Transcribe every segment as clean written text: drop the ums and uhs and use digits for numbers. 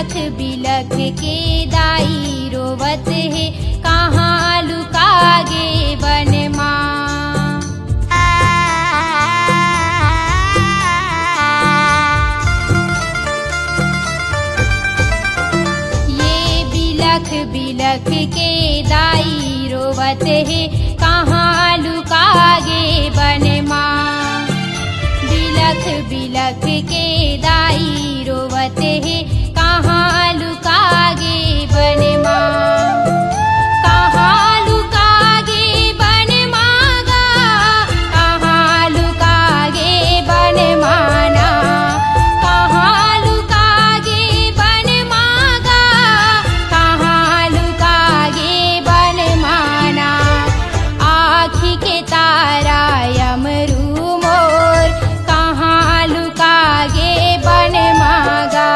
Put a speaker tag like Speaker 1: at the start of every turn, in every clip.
Speaker 1: बिलख बिलख के दाई रोवत है, कहाँ लुकागे बन माँ। ये बिलख बिलख के दाई रोवत है, कहाँ लुकागे बन माँ। बिलख बिलख के दाई रोवत है, कहाँ लुकागे बन माँ। कहाँ लुकागे बन माँगा, कहाँ लुकागे बन माना। कहाँ लुकागे बन माँगा, कहाँ लुकागे बन माना। आँखी के तारा यमरू मोर, कहाँ लुकागे बन माँगा।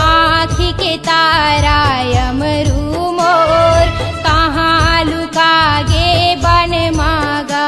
Speaker 1: आँखी के तारा यमरू मोर, कहाँ लुकागे बन माँगा।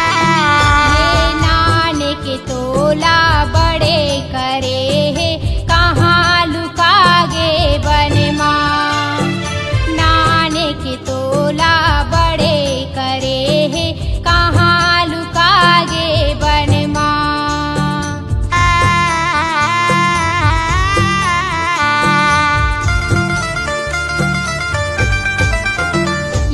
Speaker 1: ये नाने के तोला बड़े करे है, कहाँ लुकागे बन माँ। नाने के तोला बड़े करे है, कहाँ लुकागे बन माँ।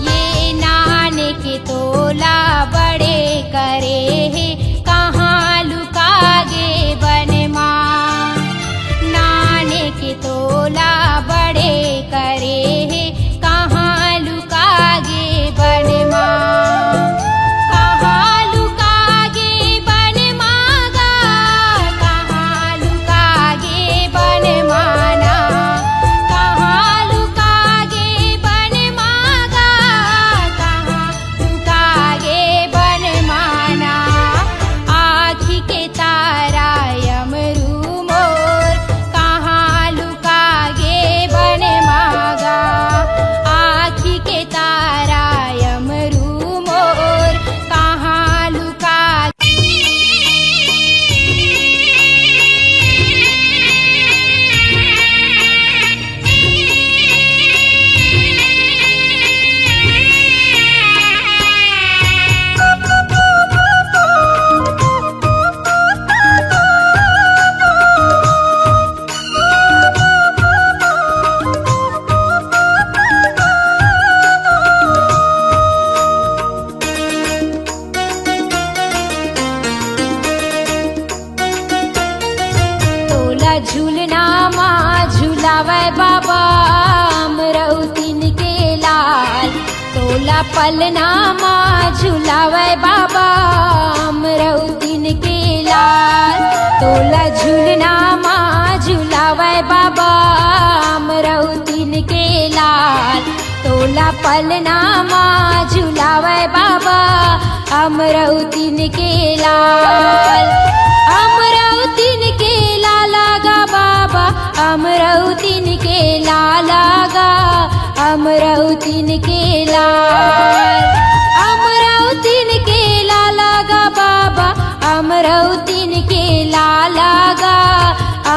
Speaker 1: ये नाने के तोला बड़े करे है, कहाँ लुकागे बन माँ। नाने के तोला बड़े करे है, कहाँ लुकागे बन माँ। कहाँ लुकागे बन माँगा, कहाँ लुकागे बन माना। कहाँ लुकागे बन माँगा, कहाँ लुकागे बन माना। आँखी के तारा यमरू मोर, कहाँ लुकागे बन माँगा। आँखी के तारा यमरू मोर, कहाँ लुकागे। तोला झूलना माँ झूलावे बाबा, अमरौतीन के लाल। तोला पलना माँ झूलावे बाबा, अमरौतीन के लाल। तोला झूलना माँ झूलावे बाबा, अमरौतीन के लाल। तोला पलना माँ झूलावे बाबा, अमरौतीन के लाल। अमरौतीन के लाला गा बाबा, अमरौतीन के लाला गा। अमरौतीन के लाल। अमरौतीन के लाला गा बाबा, अमरौतीन के लाला गा।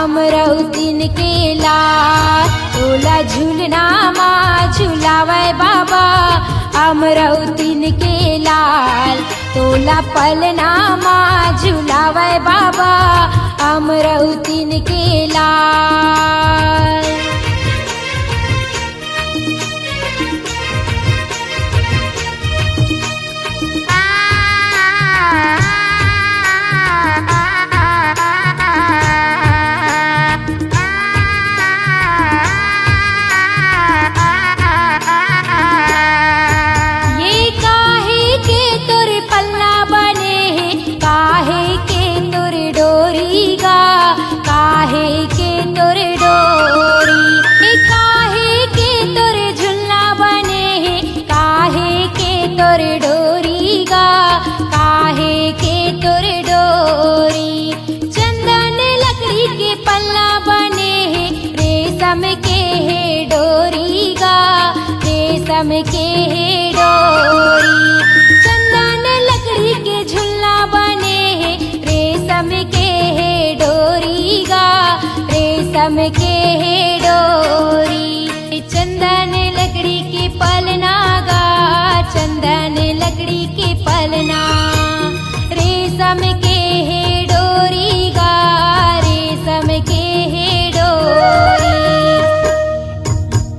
Speaker 1: अमरौतीन के लाल। तोला झूलना माँ झूलावे बाबा, अमरौतीन के लाल। तोला पलना माँ झूलावे बाबा, अमरौतीन के लाल। ये काहे के तोरे पल्ला बने हैं, काहे के तोरे डोरी गा। काहे के के डोरी। चंदन लकड़ी के झुल्ला बने हैं, रेशम के डोरी गा, रेशम के डोरी। चंदन लकड़ी के पलना गा, चंदन लकड़ी के पलना। रेशम के डोरी गा, रेशम के डोरी।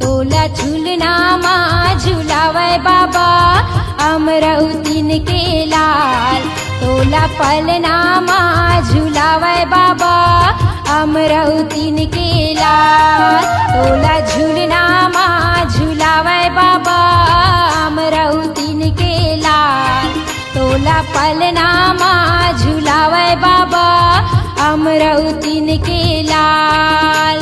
Speaker 1: तोला झूलना माँ झूलावे बाबा, अमरौतीन के लाल। तोला पलना माँ झूलावे बाबा, अमरौतीन के लाल। तोला झूलना माँ झूलावे बाबा, अमरौतीन के लाल। तोला पलना माँ झूलावे बाबा, अमरौतीन के लाल।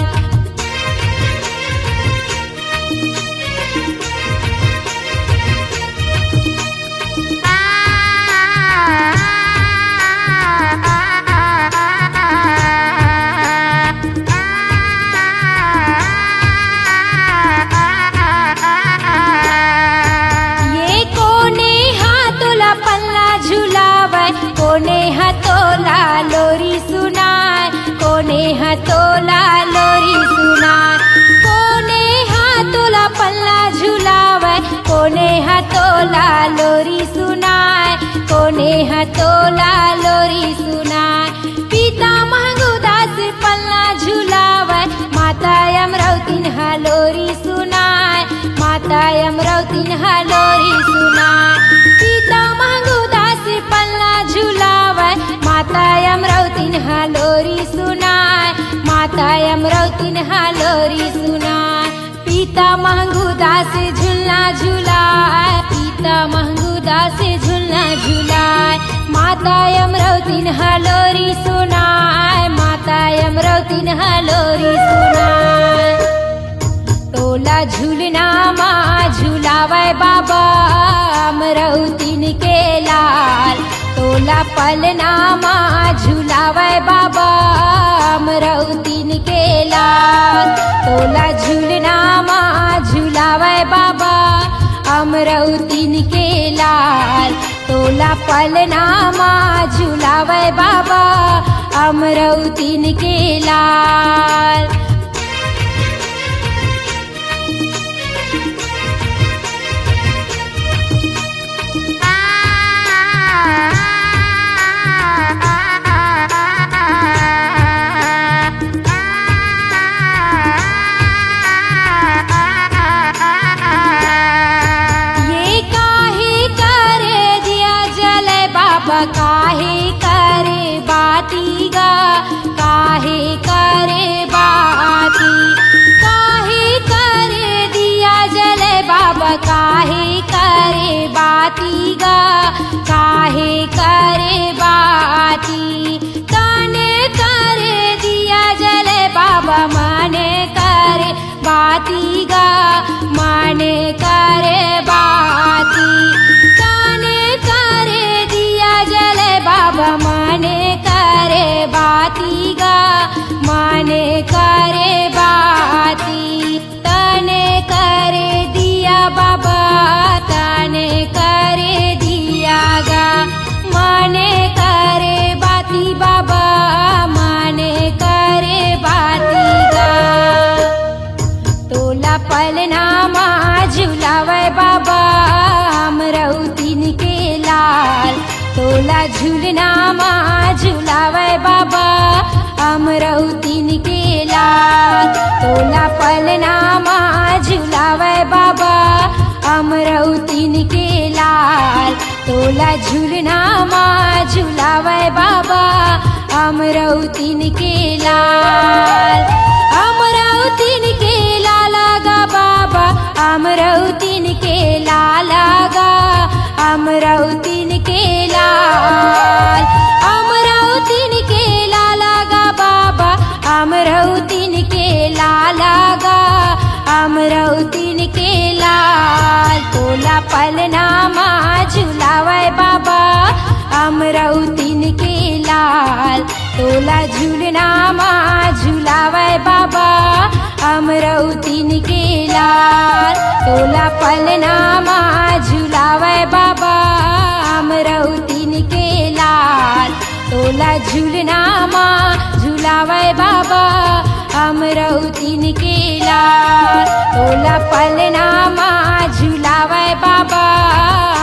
Speaker 1: कोने हतोला लोरी सुनाए, कोने हतोला लोरी सुनाए। कोने हाथोला पल्ला झुलावे, कोने हतोला लोरी सुनाए, कोने हतोला लोरी सुनाए। पिता महंगूदास पल्ला झुलावे, माता अमरौतीन लोरी सुनाए, माता अमरौतीन लोरी सुनाए। पिता महंगूदास पल्ला झुलावे, माता अमरौतीन लोरी सुनाए, माता अमरौतीन लोरी सुनाए। पिता महंगूदास झुलना झुलाए, पिता महंगूदास झुलना झुलाए। माता अमरौतीन लोरी सुनाए, माता अमरौतीन लोरी सुनाए। तोला झूलना माँ झूलावे बाबा, अमरौतीन के लाल। तोला पलना माँ झूलावे बाबा, अमरौतीन के लाल। तोला झूलना माँ झूलावे बाबा, अमरौतीन के लाल। तोला पलना माँ झूलावे बाबा, अमरौतीन के लाल। काहे करे बाती गा, काहे करे बाती। काहे करे दिया जले बाबा, काहे करे बाती गा, काहे करे बाती। काने करे दिया जले बाबा, माने करे बाती गा, माने करे बाती। काने करे दिया जले बाबा, माने करे बाती गा, माने करे बाती। तने करे दिया बाबा, तने करे दिया गा, माने करे बाती बाबा, माने करे बाती गा। तोला पलना माँ झुलावे बाबा, अमरौतीन के लाल। तोला झूलना माँ झुलावे बाबा, अमरौतीन के लाल। तोला पलना माँ झुलावे बाबा, अमरौतीन के लाल। तोला झूलना माँ झुलावे बाबा, अमरौतीन के लाल। अमरौतीन के लाला गा बाबा, अमरौतीन के लाला गा, अमरौतीन के लाल। अमरौतीन के लाला गा बाबा, अमरौतीन के लाला गा, अमरौतीन के लाल। तोला पलना माँ झुलावे बाबा, अमरौतीन के लाल। तोला झूलना माँ झुलावे बाबा, अमरौतीन के लाल तोला पलनामा झुलावे बाबा अमरौतीन के लाल तोला झूलनामा झुलावे बाबा अमरौतीन के लाल तोला पलनामा झुलावे बाबा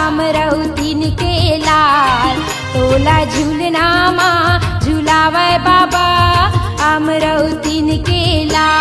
Speaker 1: अमरौतीन के लाल तोला झूलनामा झुलावे बाबा अमरौतीन के लाल।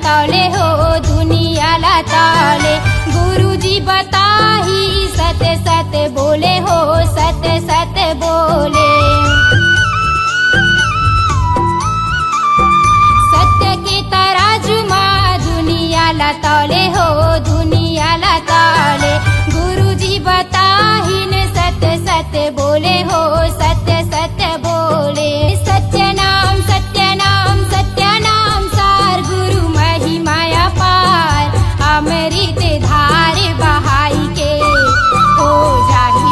Speaker 2: तौले हो दुनियाला तौले गुरुजी बताही सत्य सत्य बोले हो सत्य सत्य बोले सत्य के तराजू माँ दुनियाला तौले हो दुनियाला तौले गुरुजी बताही ने सत्य सत्य बोले हो सत्य सत्य बोले सत्य नाम सार गुरु महिमाया पार अमृत धार बहाई के हो जाही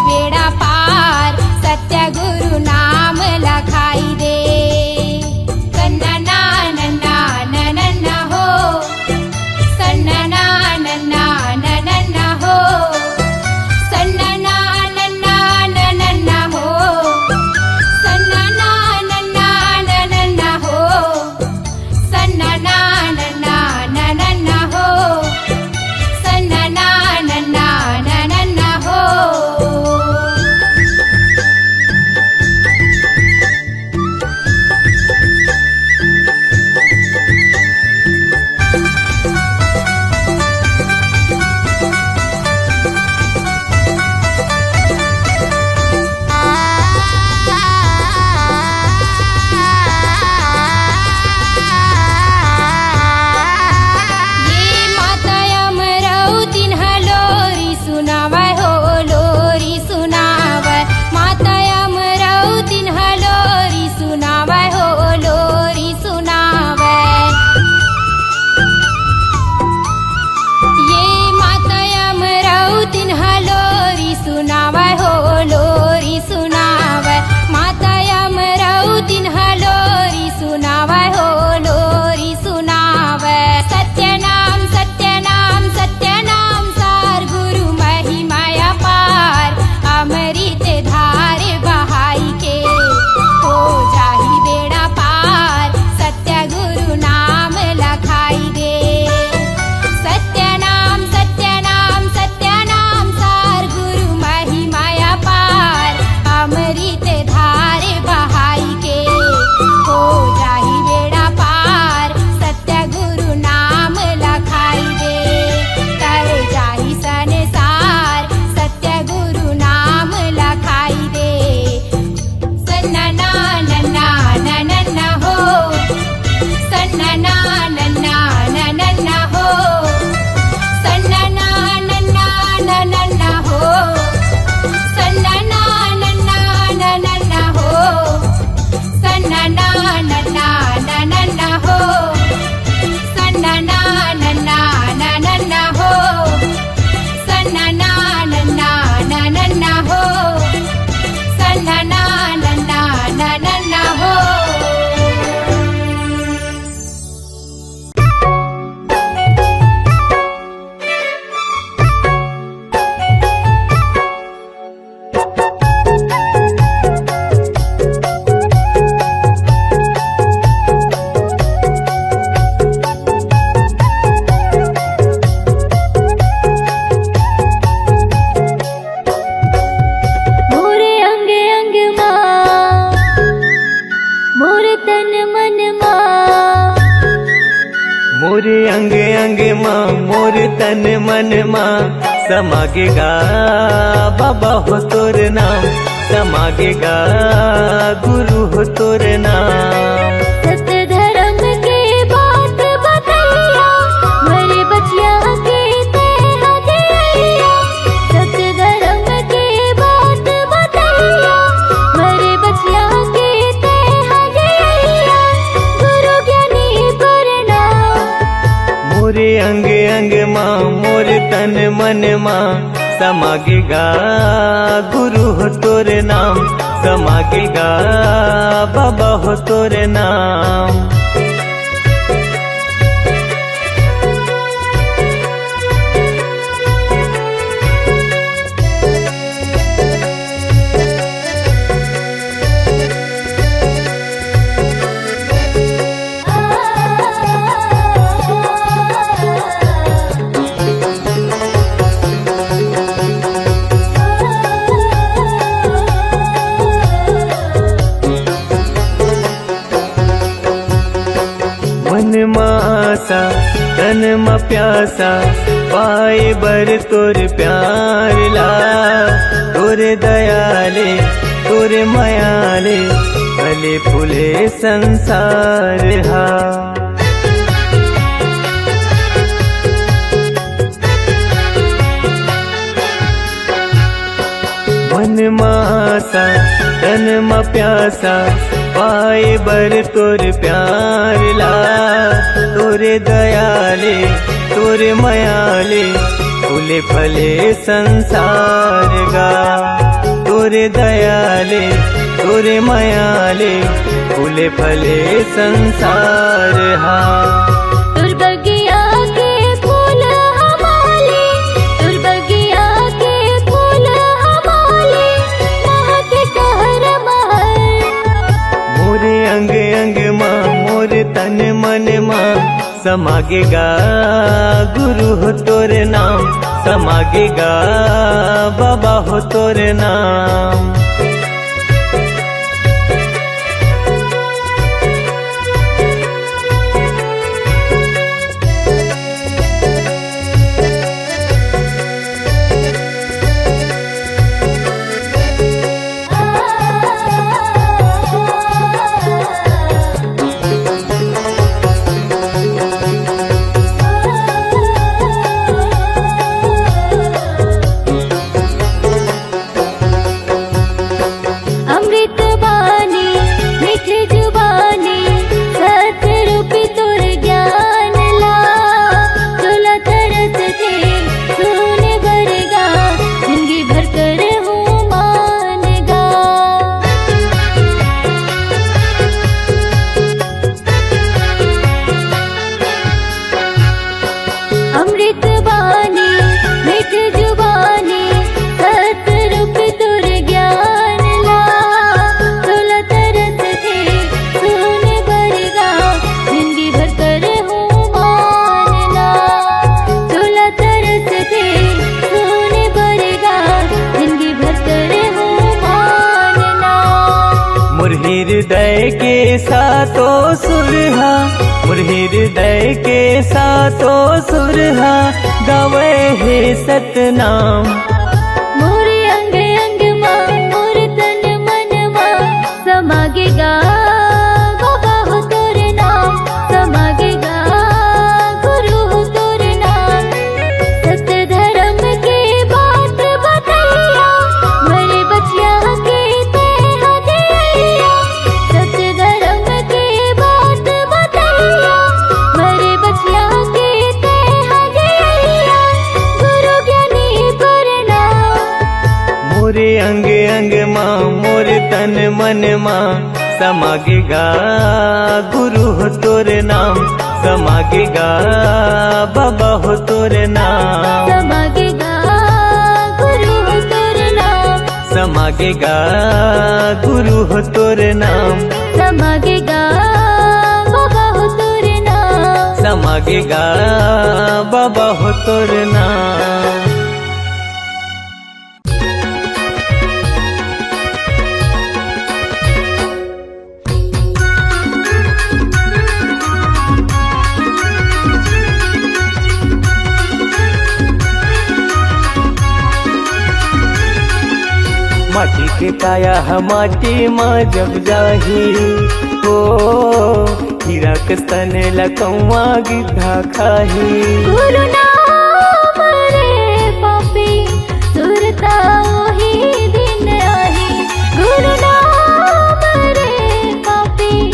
Speaker 3: मोरे अंग अंग माँ मोर तन मन माँ समागेगा बाबा हो तोर नाम, समागेगा गुरु हो तोर नाम।
Speaker 2: सत्य धर्म के बात बतैया मेरे बचिया के तेरा दिया। सत्य धर्म के बात बतैया मेरे बचिया के तेरा दिया। गुरु ज्ञानी प्रणाम।
Speaker 3: मोरे अंग अंग माँ मोर तन मन माँ समागेगा गुरु हो तोर नाम, समागेगा बाबा हो तोर नाम। मन मासा तन म प्यासा पाए बर तोर प्यार ला। तोर दयाले तोर मयाले फले फूले संसार हा। मन मासा तन म प्यासा पाए बर तोर प्यार ला। तोरे दयाले तोरे मयाले फूले फले संसार गा। तोरे दयाले तोरे मयाले फूले फले संसार हा।
Speaker 2: तुर बगिया के फूल हमारे, तुर बगिया के फूल हमारे, महक कहर महर।
Speaker 3: मोरे अंग अंग माँ मोर तन मन माँ समागेगा गुरु हो तोर नाम, समागेगा बाबा हो तोर नाम।
Speaker 2: अमृत बानी मीठी जुबानी सत्य रूपी तुर ज्ञान ला। चोला तरस थे सुने बरगा जिंदगी भर कर हूँ मानगा। अमृत बानी मीठी जुबानी सत्य रूपी तुर ज्ञान ला। चोला तरस थे सुने बरगा जिंदगी भर कर हूँ मानना। चोला तरस थे सुने बरगा जिंदगी भर कर हूँ मानना।
Speaker 3: मोर हृदय के सातों सुरहा, मोर हृदय के सातों सुरहा गावे हे सतनाम।
Speaker 2: मोरे अंग अंग माँ मोर तन मन माँ समागेगा बाबा हो तोर नाम, समागेगा गुरु हो तोर नाम। सत्य धर्म के बात बतैया मेरे बचिया के तेरा दिया। सत्य धर्म के बात बतैया मेरे बचिया के तेरा दिया। गुरु ज्ञानी प्रणाम।
Speaker 3: मोरे अंग अंग माँ मोर तन मन माँ समागेगा गुरु हो तोर नाम, समागेगा बाबा हो तोर नाम।
Speaker 2: समागेगा गुरु हो तोर नाम,
Speaker 3: समागेगा गुरु हो तोर नाम,
Speaker 2: समागेगा बाबा हो तोर नाम।
Speaker 3: समागेगा बाबा हो तोर नाम। के काया हम माटी माँ जब जाही हो हीरा के स्तन लकौआ गिद्धा खाही
Speaker 2: गुरु नाम रे पापी सुरता ओही दिन आही गुरु नाम रे पापी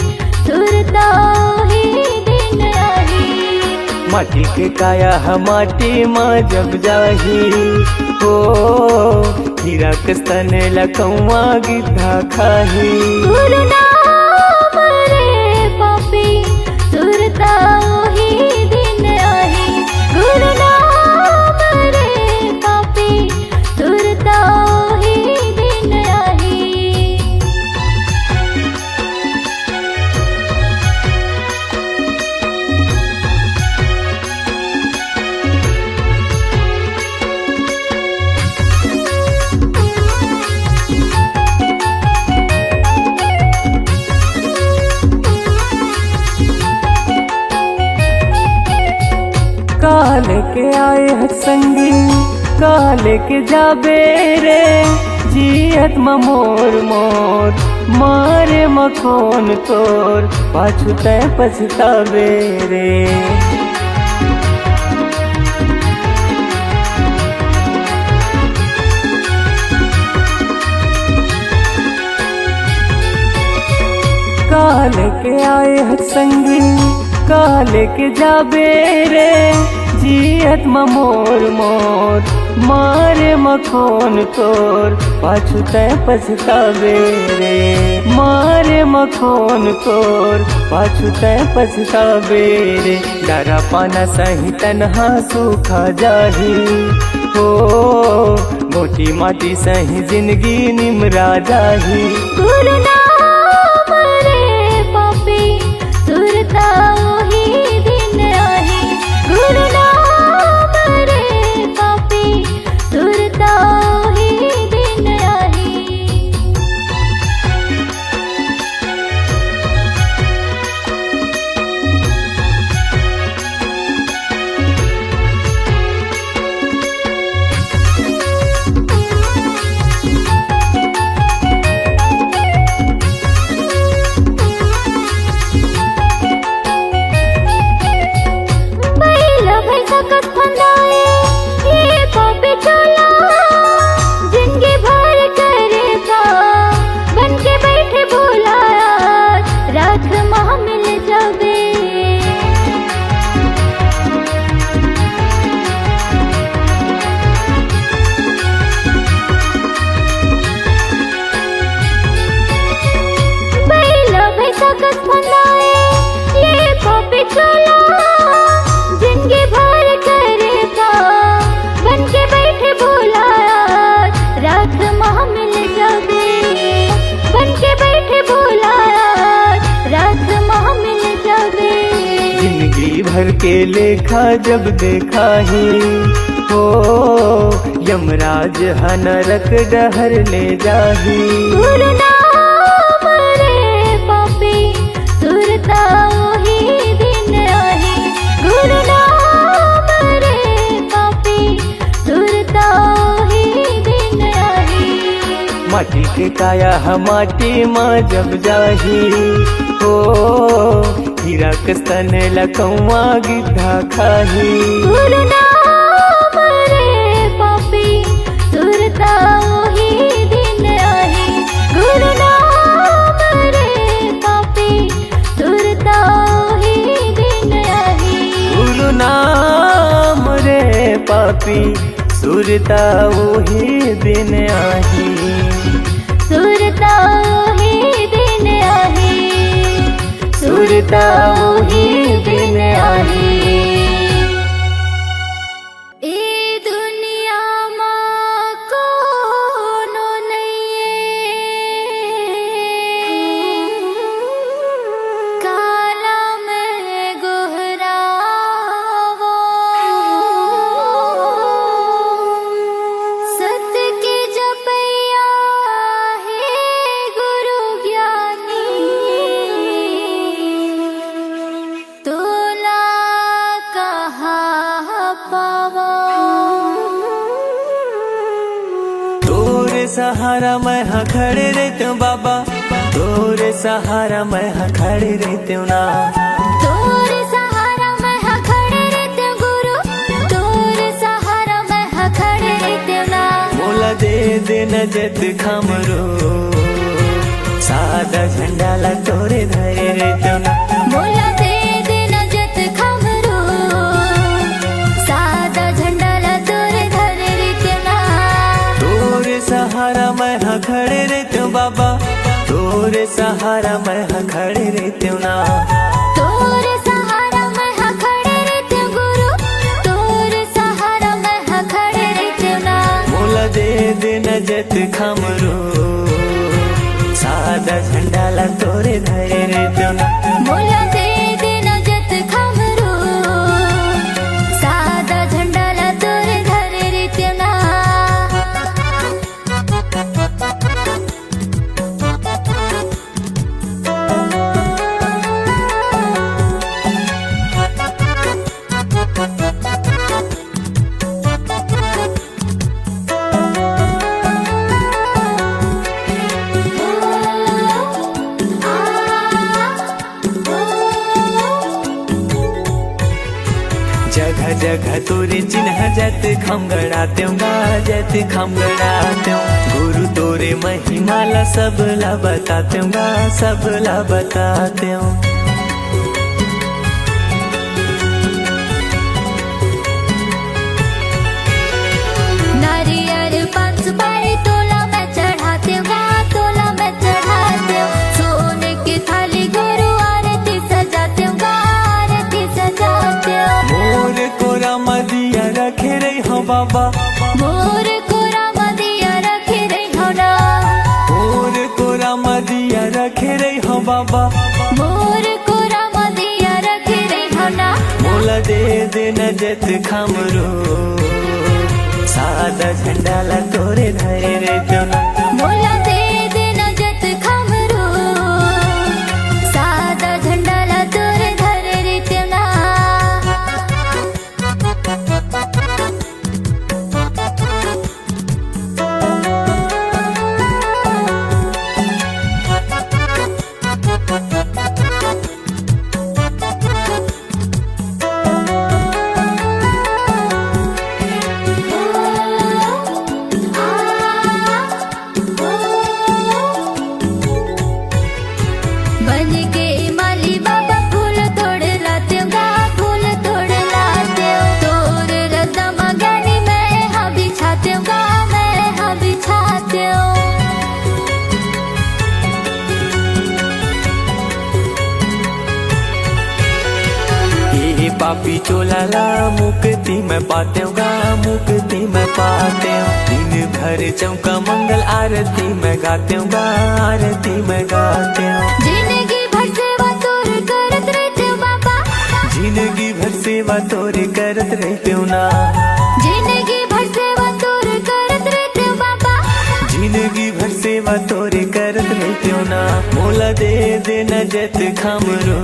Speaker 2: सुरता ओही दिन आही
Speaker 3: माटी के काया हम माटी माँ जब जाही हो हीरा के स्तन लकौआ गिद्धा खाही
Speaker 2: गुरु नाम रे पापी सुरता ओही दिन आही गुरु नाम रे पापी सुरता ओही दिन आही
Speaker 3: काल के आए है संगी काल के जाबे रे जियत मोर मोर मारे मखोन तोर पाछू तय पछतावे रे काल के आए है संगी काल के जाबे रे जियत मोर मोर मारे मखोन तोर पाछू तय पछतावे रे मारे मखोन तोर पाछू तय पछतावे रे डरा पाना सही तन्हा सूखा जाही हो मोटी माटी सही जिंदगी निमरा जाही
Speaker 2: गुरु नाम रे पापी सुरता ओही दिन आही गुरु नाम रे पापी सुरता ओही दिन आही बैला भैसा कस फंदाए ये पापी चला जिनके भर करेगा बन के बैठे बुलाया रात माह मिल जावे बैला भैसा कस फंदाए ये पापी चला जिनके भर करेगा बन के बैठे बुलाया रात माह मिल जावे बन के बैठे बुलाया रात माह मिल जावे
Speaker 3: जिंदगी भर के लेखा जब देखा ही हो यमराज ह नरक डहर ले जाही
Speaker 2: गुरु नाम रे पापी सुरता ओही दिन आही गुरु नाम रे पापी सुरता ओही दिन आही
Speaker 3: माटी के काया हम माटी माँ जब जाही हो हीरा के स्तन लकौआ गिद्धा खाही
Speaker 2: गुरु नाम रे पापी सुरता ओही दिन आही गुरु नाम रे पापी सुरता ओही दिन आही
Speaker 3: गुरु नाम रे पापी सुरता वही दिन आही
Speaker 2: सुरता ओही दिन आही
Speaker 3: सुरता वही दिन आही
Speaker 2: ए दुनिया माँ कोनो नहीं काला में गोहरावो सत्य के जपैया हे गुरु ज्ञानी
Speaker 3: सहारा मैं हाँ खड़े रहते हूँ बाबा, तोरे सहारा मैं हाँ खड़े रहते हूँ ना।
Speaker 2: तोरे सहारा मैं हाँ खड़े रहते हूँ गुरु, तोरे सहारा मैं हाँ खड़े रहते हूँ ना।
Speaker 3: मोला दे देना जत खमरो, सादा झंडा ला तोरे धरे रहते हूँ ना।
Speaker 2: मोला दे देना जत खमरो, सादा झंडा ला तोरे धरे रहते हूँ ना।
Speaker 3: तोरे सहारा मैं हाँ खड़े रहते हूँ बाबा, तोरे सहारा मैं हाँ खड़े रहते हूँ ना।
Speaker 2: तोरे सहारा मैं हाँ खड़े रहते हूँ गुरु, तोरे सहारा मैं हाँ खड़े रहते हूँ ना।
Speaker 3: मोला दे देना जत खमरो, सादा झंडा ला तोरे धरे रहते हूँ ना।
Speaker 2: मोला दे देना जत खमरो, सादा झंडा ला तोरे धरे रहते हूँ ना।
Speaker 3: जगह जगह तोरे चिन्ह जत खम गड़ाते हूँ गा, जत खम गड़ाते हूँ। गुरु तोरे महिमा ला सब ला बताते हूँ गा, सब ला बताते हूँ।
Speaker 2: नारियल पान सुपारी तोला मैं चढ़ाते हूँ गा, तोला मैं चढ़ाते हूँ। सोने की थाली गुरु आरती सजाते हूँ गा, आरती सजाते हूँ।
Speaker 3: मोर कोरा मदिया रखे रही हो बाबा,
Speaker 2: मोर कोरा मदिया रखे रही हो ना।
Speaker 3: मोर कोरा मदिया रखे रही हो बाबा,
Speaker 2: मोर कोरा मदिया रखे रही हो ना।
Speaker 3: मोला दे देना जत खमरो, सादा झंडा ला तोरे धरे रहते हूँ ना।
Speaker 2: मोला दे देना जत खमरो, सादा झंडा ला तोरे धरे रहते हूँ ना। बन के माली बाबा फूल तोड़ लाते हूँ गा, फूल तोड़ लाते हूँ। तोर रदा मगनी मैं हाँ बिछाते हूँ गा, मैं हाँ बिछाते हूँ।
Speaker 3: ये पापी चोला ला मुक्ति में पाते हूँ गा, मुक्ति में पाते हूँ। दिन भर चौका मंगल आरती में गाते हूँ गा, आरती में गाते हूँ।
Speaker 2: जिंदगी भर सेवा तोर करत रहते हूँ बाबा,
Speaker 3: जिंदगी भर सेवा तोरे करत रहते हूँ ना।
Speaker 2: जिंदगी भर सेवा तोर करत रहते हूँ बाबा।
Speaker 3: जिंदगी भर सेवा तोरे करत रहते हूँ ना। मोला दे देना जत खमरो,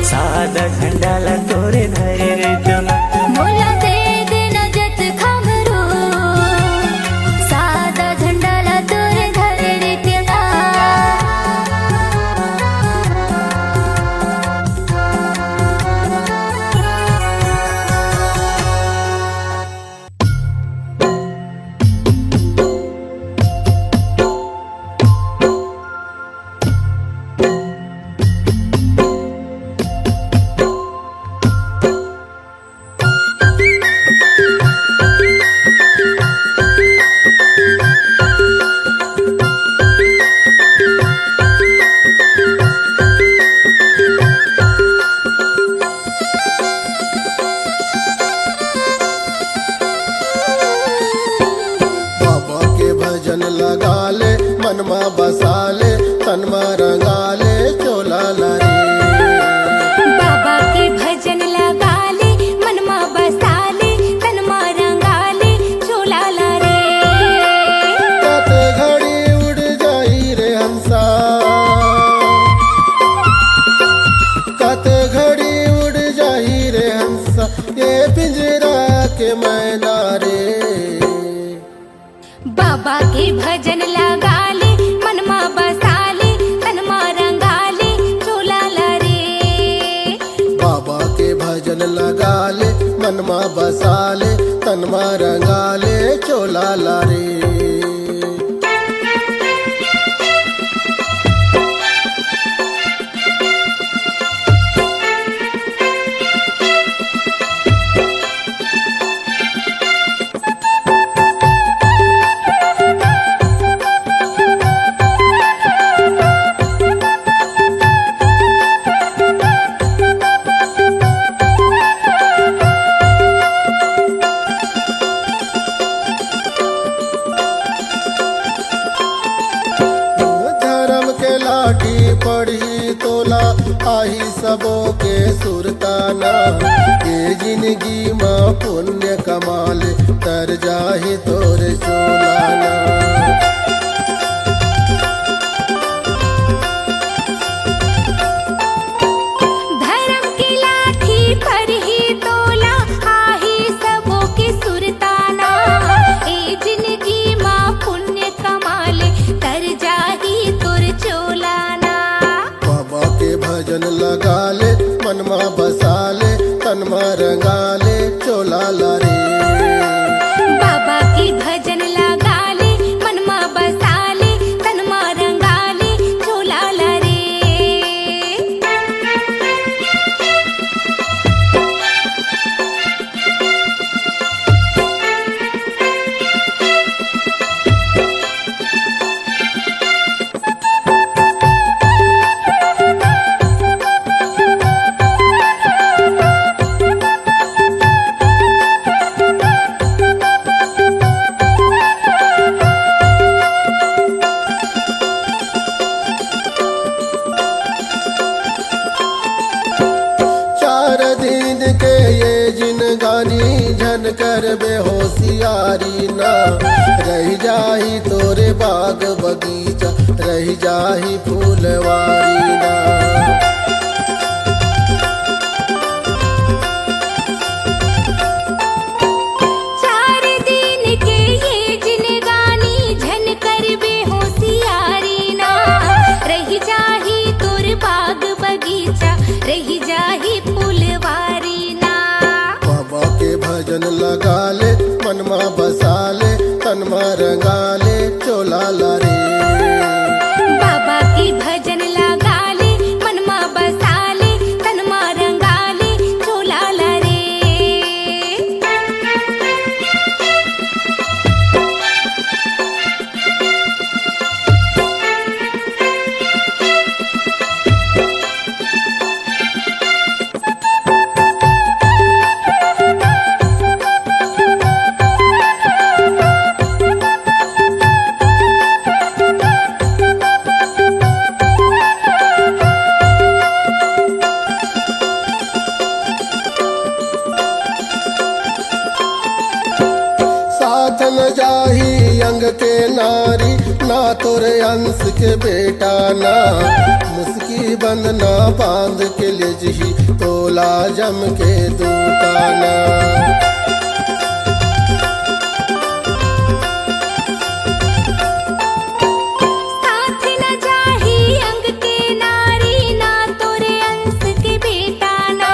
Speaker 3: सादा झंडा ला तोरे धरे रहते हूँ ना।
Speaker 2: मोला दे देना जत खमरो, सादा झंडा ला तोरे धरे रहते हूँ ना।
Speaker 4: मनमा बसाले तनमा रंगाले चोला लारे।
Speaker 1: बाबा के भजन लगा ले, मनमा बसा ले, तनमा रंगा ले, चोला ला रे।
Speaker 4: कत घड़ी उड़ जाई रे हंसा, कत घड़ी उड़ जाई रे हंसा, ये पिंजरा के मैना रे।
Speaker 1: बाबा
Speaker 4: तनमा बसाले तनमा रंगाले चोला लारे। पढ़ी तोला आही सबो के सुरताना, ये जिंदगी माँ पुण्य कमाल तर जाही तोरे सोलाना।
Speaker 1: धर्म की लाठी पर ही तोला आही सबो के सुरताना, ए जिंदगी माँ पुण्य कमाले तर जाही तोर चोलाना।
Speaker 4: भजन लगाले मनमा बसाले तनमा रंगाले चोला लारे।
Speaker 1: बाबा की भजन लगाले मनमा बसाले तनमा रंगाले चोला लारे।
Speaker 4: झन कर बेहोशियारी ना, रह जाही तोरे बाग बगीचा रह जाही फूलवारी ना।
Speaker 1: चार दिन के ये जिनगानी झन कर बेहोशियारी ना, रह जाही तोर बाग बगीचा रह जाही फूलवारी ना।
Speaker 4: भजन लगाले मनमा बसाले तनमा रंगाले चोला लारे।
Speaker 1: बाबा की भजन लगाले मनमा बसाले तनमा रंगाले चोला लारे।
Speaker 4: न जाही अंग के नारी ना तोरे अंश के बेटा ना, मुस्की बंद ना बांध के ले जही तोला जम के दूताना।
Speaker 1: साथ न जाही अंग के नारी ना तोरे अंश के बेटा ना,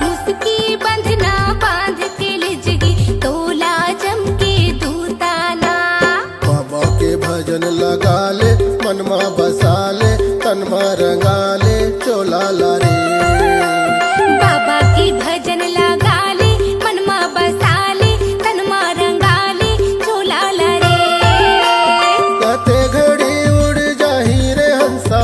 Speaker 1: मुस्की बंध ना बांध के ले जही तोला जम के दूताना।
Speaker 4: बाबा के भजन लगाले मनमा बसाले तनमा रंगाले चोला लारे।
Speaker 1: बाबा की भजन लगाले मनमा बसाले तनमा रंगाले चोला लारे।
Speaker 4: कते घड़ी उड़ जाही रे हंसा,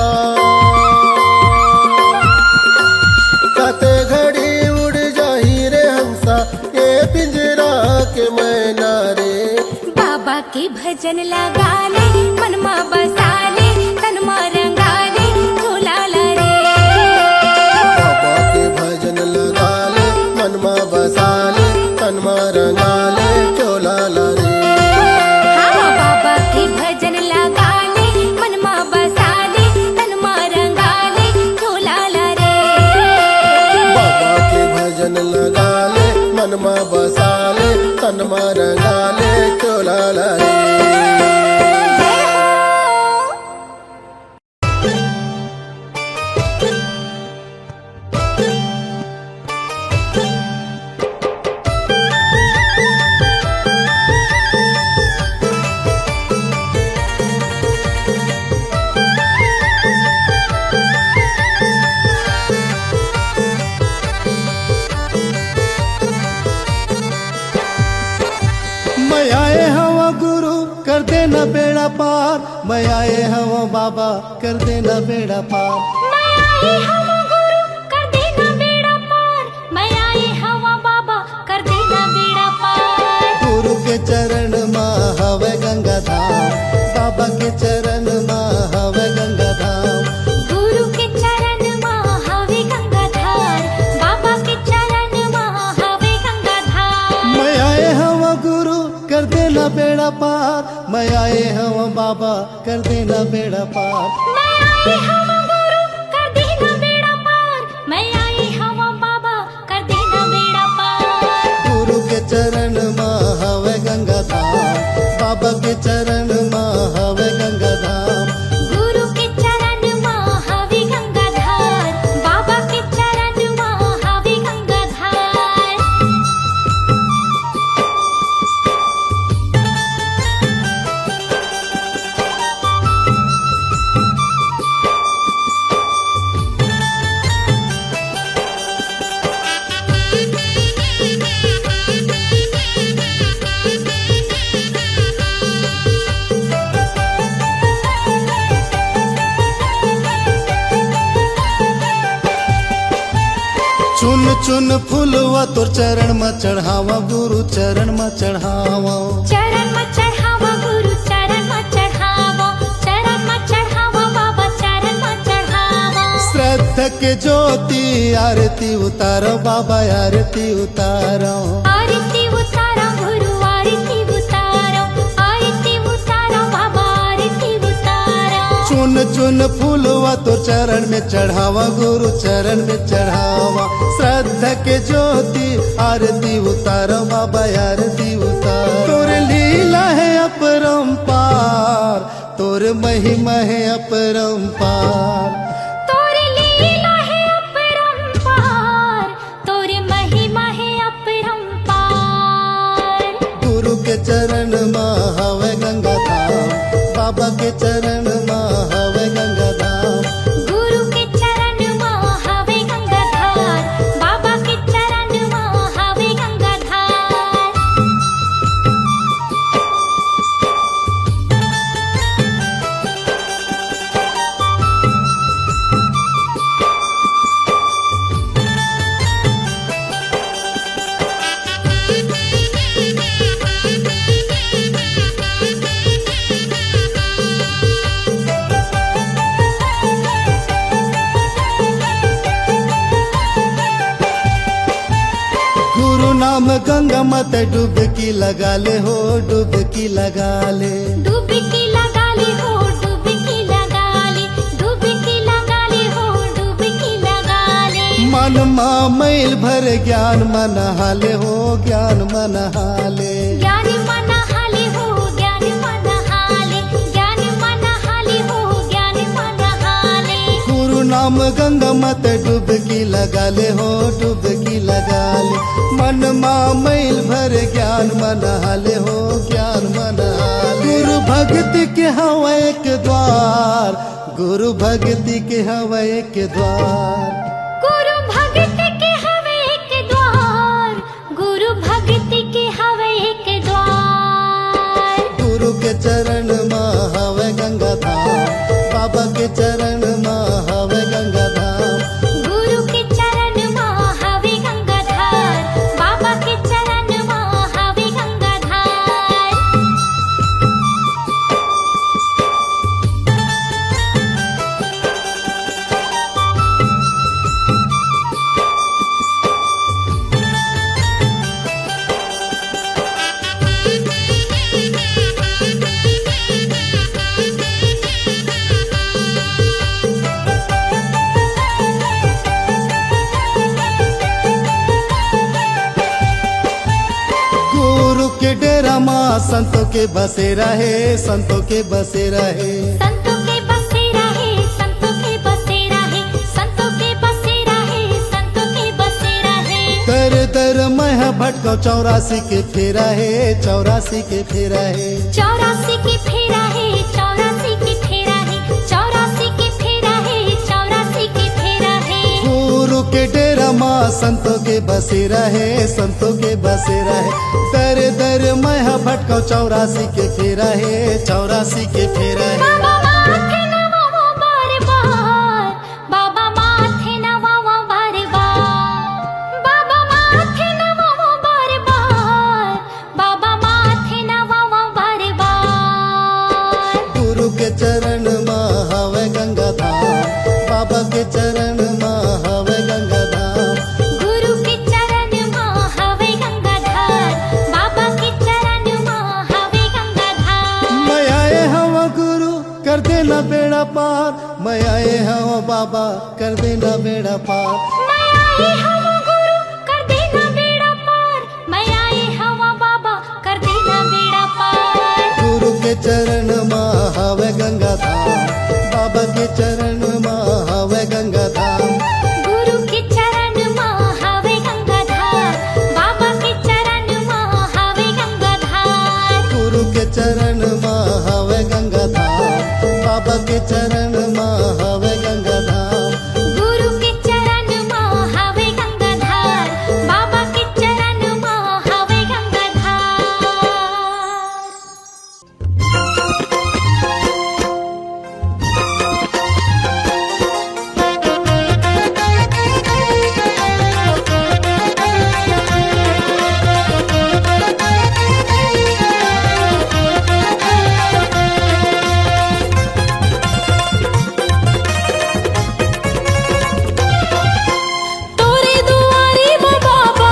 Speaker 4: कते घड़ी उड़ जाही रे हंसा ये पिंजरा के मैना रे।
Speaker 1: बाबा के भजन लगाले मनमा बसाले तनमा रंगाले चोला लारे।
Speaker 4: बाबा के भजन लगाले मनमा बसाले तनमा रंगाले चोला लारे।
Speaker 1: हाँ, बाबा के भजन लगाले मनमा बसाले तनमा रंगाले चोला लारे।
Speaker 4: बाबा के भजन लगाले मनमा बसाले तनमा रंगाले चोला लारे।
Speaker 5: बेड़ा पार, मैं आए हवा बाबा कर देना बेड़ा पार।
Speaker 2: मैं आई हवा गुरु कर देना बेड़ा पार, मैं आई हवा बाबा कर देना बेड़ा पार।
Speaker 5: गुरु के चरण माँ हवे गंगा धाम, बाबा के चरण माँ हवे गंगा धाम।
Speaker 2: गुरु के चरण माँ हवे गंगा धार, बाबा के चरण माँ हवे गंगा धार।
Speaker 5: मैं आए हवा गुरु कर देना बेड़ा पार, मैं आए हवा बाबा कर देना बेड़ा पार।
Speaker 2: मैं आई हवा गुरु कर देना बेड़ा पार, मैं आई हवा बाबा कर देना बेड़ा पार।
Speaker 5: गुरु के चरण माँ हवे गंगा धाम, बाबा के चरण माँ हवे गंगा धाम।
Speaker 2: गुरु के चरण माँ हवे गंगा धार, बाबा के चरण माँ हवे गंगा धार।
Speaker 5: चुन चुन फूलवा तोर चरण में चढ़ावा, गुरु चरण में चढ़ावा।
Speaker 2: चरण में चढ़ावा गुरु चरण में चढ़ावा, चरण में चढ़ावा बाबा चरण में चढ़ावा।
Speaker 5: श्रद्धा के ज्योति आरती उतारो बाबा आरती उतारो।
Speaker 2: आरती उतारो गुरु आरती उतारो, आरती उतारो बाबा आरती उतारो।
Speaker 5: चुन चुन फूलवा तो चरण में चढ़ावा, गुरु चरण में चढ़ावा। श्रद्धा के ज्योति आरती उतारो बाबा आरती उतारो। तोर लीला है अपरंपार, तोर महिमा है अपरंपार।
Speaker 2: तोर लीला है अपरंपार, तोर महिमा है अपरंपार।
Speaker 5: गुरु के चरण माँ हवे गंगा धाम, बाबा के चरण माँ हवे गंगा धाम।
Speaker 2: गुरु के चरण माँ हवे गंगा धार, बाबा के चरण माँ हवे गंगा धार।
Speaker 5: गुरु नाम गंगा मत डुबकी लगा ले हो, डुबकी लगा ले।
Speaker 2: डुबकी लगा ले हो, डुबकी लगा ले, डुबकी लगा ले हो, डुबकी लगा ले।
Speaker 5: मन माँ मैल भर ज्ञान मन हाले हो, ज्ञान मन हाले।
Speaker 2: ज्ञान मन हाले हो, ज्ञान मन हाले, ज्ञान मन हाले हो, ज्ञान मन हाले।
Speaker 5: गुरु नाम गंगा मत डुबकी लगा ले हो, डुबकी लगा ले। मन माँ मैल भर ज्ञान मन हाले हो, ज्ञान मन हाले। गुरु भक्ति के हवा एक द्वार, गुरु भक्ति के हवा एक द्वार।
Speaker 2: गुरु भक्ति के हवे एक द्वार, गुरु भक्ति के हवे एक द्वार।
Speaker 5: गुरु के चरण माँ हवे गंगा धाम, बाबा के चरण माँ हवे गंगा धाम।
Speaker 2: गुरु के चरण माँ हवे गंगा धार, बाबा के चरण माँ हवे गंगा धार।
Speaker 5: गुरु के डेरा माँ संतों के बसेरा है, संतों के बसेरा है।
Speaker 2: संतों के बसेरा है, संतों के बसेरा है, संतों के बसेरा है, संतों के बसेरा है।
Speaker 5: दर दर मैं भटको 84 के फेरा है, 84 के फेरा है।
Speaker 2: 84 के फेरा है, 84 के फेरा है, 84 के फेरा है, 84 के फेरा है।
Speaker 5: गुरु के डेरा माँ संतों के बसेरा है, संतों के बसेरा है। दर दर मैं भटकाऊ 84 के फेरा है, 84 के फेरा है।
Speaker 2: बाबा माथे नवावा बार बार, बाबा माथे नवावा बार बार, बाबा माथे नवावा बार बार, बाबा माथे नवावा बार बार।
Speaker 5: गुरु के चरण माँ हवे गंगा धाम, बाबा के चरण माँ हवे गंगा धाम।
Speaker 2: गुरु के चरण माँ हवे गंगाधार, बाबा के चरण माँ हवे गंगाधार।
Speaker 5: मैं आए हवा गुरु कर देना बेड़ा पार, मैं आए हवा बाबा कर देना बेड़ा पार।
Speaker 2: मैं आई हवा गुरु कर देना बेड़ा पार, मैं आई हवा बाबा कर देना बेड़ा पार।
Speaker 5: गुरु के चरण माँ हवे गंगा धाम, बाबा के चरण माँ हवे गंगा धाम।
Speaker 2: गुरु के चरण माँ हवे गंगाधार, बाबा के चरण माँ हवे गंगाधार।
Speaker 5: गुरु के चरण माँ हवे गंगा धाम, बाबा के चरण माँ हवे गंगा धाम।
Speaker 2: गुरु के चरण माँ हवे गंगाधार, बाबा के चरण माँ हवे गंगाधार। तोरे दुआरे माँ बाबा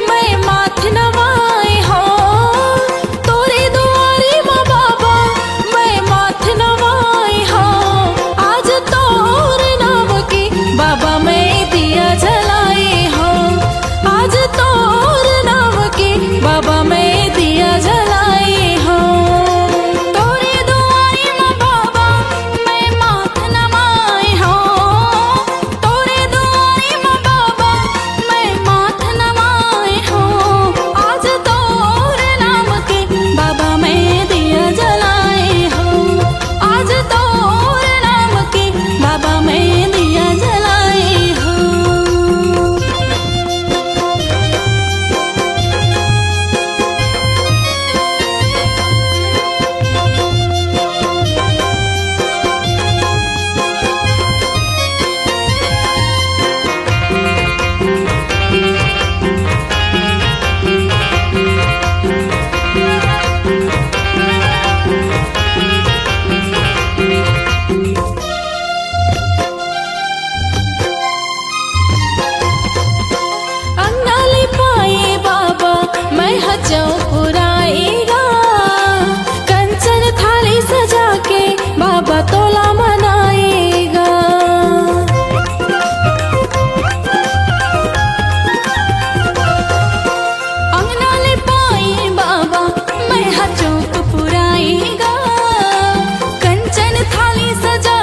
Speaker 2: मैं माथ नवाए हो, तोरे दुआरे माँ बाबा मैं माथ नवाए हो। आज तोर नाम के बाबा मैं दिया जलाए हो, आज तोर नाम के बाबा मैं दिया जलाए हो। तोरे दुआरे माँ बाबा मैं माथ नवाए हो, तोरे दुआरे माँ बाबा मैं माथ नवाए हो। आज तोर नाम के बाबा मैं दिया जलाए हो, आज तोर नाम के बाबा मैं दिया जलाए हो। अंगनाले पाए बाबा मैं हजों पुराएगा, कंचन थाली सजा के बाबा तोला मनाएगा। अंगनाले पाए बाबा मैं हजों पुराएगा, कंचन थाली सजा